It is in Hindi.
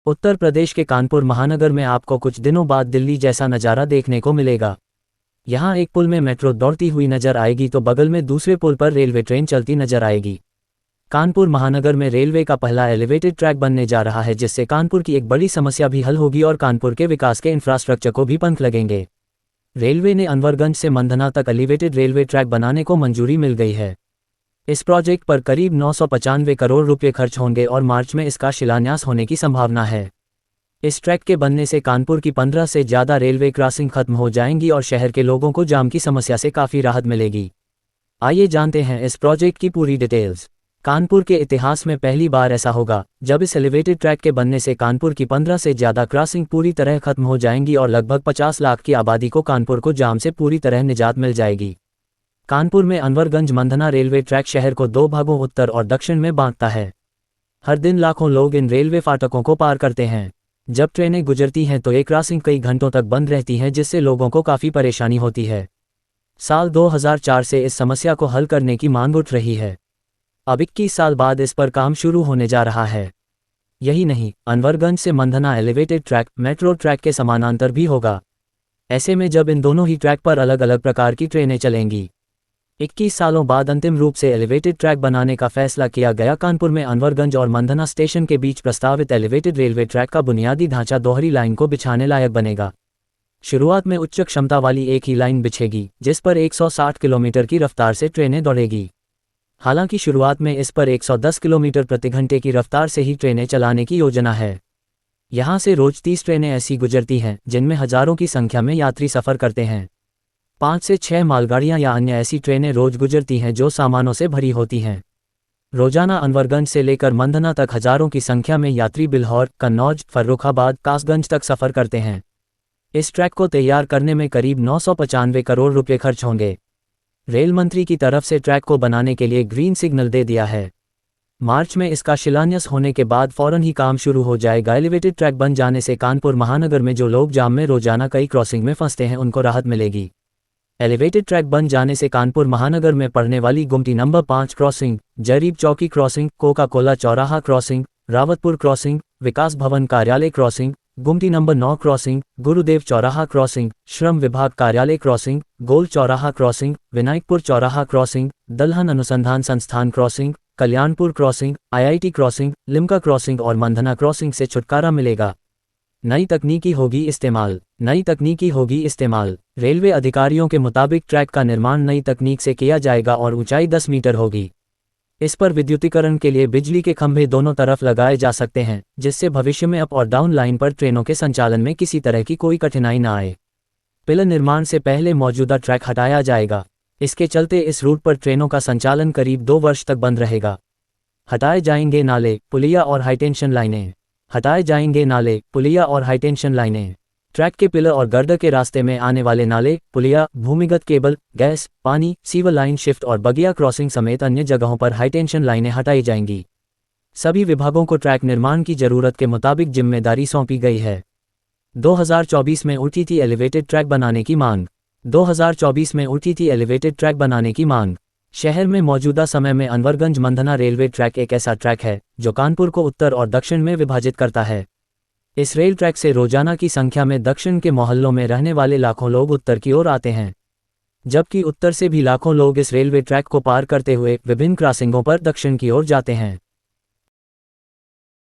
उत्तर प्रदेश के कानपुर महानगर में आपको कुछ दिनों बाद दिल्ली जैसा नज़ारा देखने को मिलेगा। यहाँ एक पुल में मेट्रो दौड़ती हुई नजर आएगी तो बगल में दूसरे पुल पर रेलवे ट्रेन चलती नजर आएगी। कानपुर महानगर में रेलवे का पहला एलिवेटेड ट्रैक बनने जा रहा है, जिससे कानपुर की एक बड़ी समस्या भी हल होगी और कानपुर के विकास के इंफ्रास्ट्रक्चर को भी पंख लगेंगे। रेलवे ने अनवरगंज से मंधना तक एलिवेटेड रेलवे ट्रैक बनाने को मंजूरी मिल गई है। इस प्रोजेक्ट पर करीब 995 करोड़ रुपये खर्च होंगे और मार्च में इसका शिलान्यास होने की संभावना है। इस ट्रैक के बनने से कानपुर की 15 से ज़्यादा रेलवे क्रॉसिंग खत्म हो जाएंगी और शहर के लोगों को जाम की समस्या से काफ़ी राहत मिलेगी। आइए जानते हैं इस प्रोजेक्ट की पूरी डिटेल्स। कानपुर के इतिहास में पहली बार ऐसा होगा जब इस एलिवेटेड ट्रैक के बनने से कानपुर की 15 से ज़्यादा क्रॉसिंग पूरी तरह खत्म हो जाएंगी और लगभग 50 लाख की आबादी को कानपुर को जाम से पूरी तरह निजात मिल जाएगी। कानपुर में अनवरगंज मंधना रेलवे ट्रैक शहर को दो भागों उत्तर और दक्षिण में बांटता है। हर दिन लाखों लोग इन रेलवे फाटकों को पार करते हैं। जब ट्रेनें गुजरती हैं तो ये क्रॉसिंग कई घंटों तक बंद रहती हैं, जिससे लोगों को काफ़ी परेशानी होती है। साल 2004 से इस समस्या को हल करने की मांग उठ रही है। अब 21 साल बाद इस पर काम शुरू होने जा रहा है। यही नहीं, अनवरगंज से Mandhana elevated track metro track के समानांतर भी होगा। ऐसे में जब इन दोनों ही ट्रैक पर अलग अलग प्रकार की ट्रेनें चलेंगी। 21 सालों बाद अंतिम रूप से एलिवेटेड ट्रैक बनाने का फैसला किया गया। कानपुर में अनवरगंज और मंधना स्टेशन के बीच प्रस्तावित एलिवेटेड रेलवे ट्रैक का बुनियादी ढांचा दोहरी लाइन को बिछाने लायक बनेगा। शुरुआत में उच्च क्षमता वाली एक ही लाइन बिछेगी, जिस पर 160 किलोमीटर की रफ्तार से ट्रेनें दौड़ेगी। हालांकि शुरुआत में इस पर 110 किलोमीटर प्रति घंटे की रफ्तार से ही ट्रेनें चलाने की योजना है। यहाँ से रोज 30 ट्रेनें ऐसी गुजरती हैं जिनमें हजारों की संख्या में यात्री सफ़र करते हैं। 5 से 6 मालगाड़ियां या अन्य ऐसी ट्रेनें रोज गुजरती हैं जो सामानों से भरी होती हैं। रोजाना अनवरगंज से लेकर मंधना तक हजारों की संख्या में यात्री बिल्हौर, कन्नौज, फर्रुखाबाद, कासगंज तक सफ़र करते हैं। इस ट्रैक को तैयार करने में करीब 995 करोड़ रुपये खर्च होंगे। रेल मंत्री की तरफ से ट्रैक को बनाने के लिए ग्रीन सिग्नल दे दिया है। मार्च में इसका शिलान्यास होने के बाद फौरन ही काम शुरू हो जाएगा। एलिवेटेड ट्रैक बन जाने से कानपुर महानगर में जो लोग जाम में रोजाना कई क्रॉसिंग में फंसते हैं उनको राहत मिलेगी। एलिवेटेड ट्रैक बन जाने से कानपुर महानगर में पड़ने वाली गुमटी नंबर 5 क्रॉसिंग, जरीब चौकी क्रॉसिंग, कोका कोला चौराहा क्रॉसिंग, रावतपुर क्रॉसिंग, विकास भवन कार्यालय क्रॉसिंग, गुमटी नंबर 9 क्रॉसिंग, गुरुदेव चौराहा क्रॉसिंग, श्रम विभाग कार्यालय क्रॉसिंग, गोल चौराहा क्रॉसिंग, विनायकपुर चौराहा क्रॉसिंग, दलहन अनुसंधान संस्थान crossing, Kalyanpur crossing, IIT crossing, Limca crossing और मंधना क्रॉसिंग से छुटकारा मिलेगा। नई तकनीकी होगी इस्तेमाल। रेलवे अधिकारियों के मुताबिक ट्रैक का निर्माण नई तकनीक से किया जाएगा और ऊंचाई 10 मीटर होगी। इस पर विद्युतीकरण के लिए बिजली के खंभे दोनों तरफ लगाए जा सकते हैं, जिससे भविष्य में अप और डाउन लाइन पर ट्रेनों के संचालन में किसी तरह की कोई कठिनाई न आए। पिलर निर्माण से पहले मौजूदा ट्रैक हटाया जाएगा। इसके चलते इस रूट पर ट्रेनों का संचालन करीब 2 वर्ष तक बंद रहेगा। हटाए जाएंगे नाले, पुलिया और हाईटेंशन लाइनें। ट्रैक के पिलर और गर्दर के रास्ते में आने वाले नाले, पुलिया, भूमिगत केबल, गैस, पानी, सीवर लाइन, शिफ्ट और बगिया क्रॉसिंग समेत अन्य जगहों पर हाईटेंशन लाइनें हटाई जाएंगी। सभी विभागों को ट्रैक निर्माण की जरूरत के मुताबिक जिम्मेदारी सौंपी गई है। 2024 में उठी थी एलिवेटेड ट्रैक बनाने की मांग। शहर में मौजूदा समय में अनवरगंज मंधना रेलवे ट्रैक एक ऐसा ट्रैक है जो कानपुर को उत्तर और दक्षिण में विभाजित करता है। इस रेल ट्रैक से रोजाना की संख्या में दक्षिण के मोहल्लों में रहने वाले लाखों लोग उत्तर की ओर आते हैं, जबकि उत्तर से भी लाखों लोग इस रेलवे ट्रैक को पार करते हुए विभिन्न क्रॉसिंगों पर दक्षिण की ओर जाते हैं।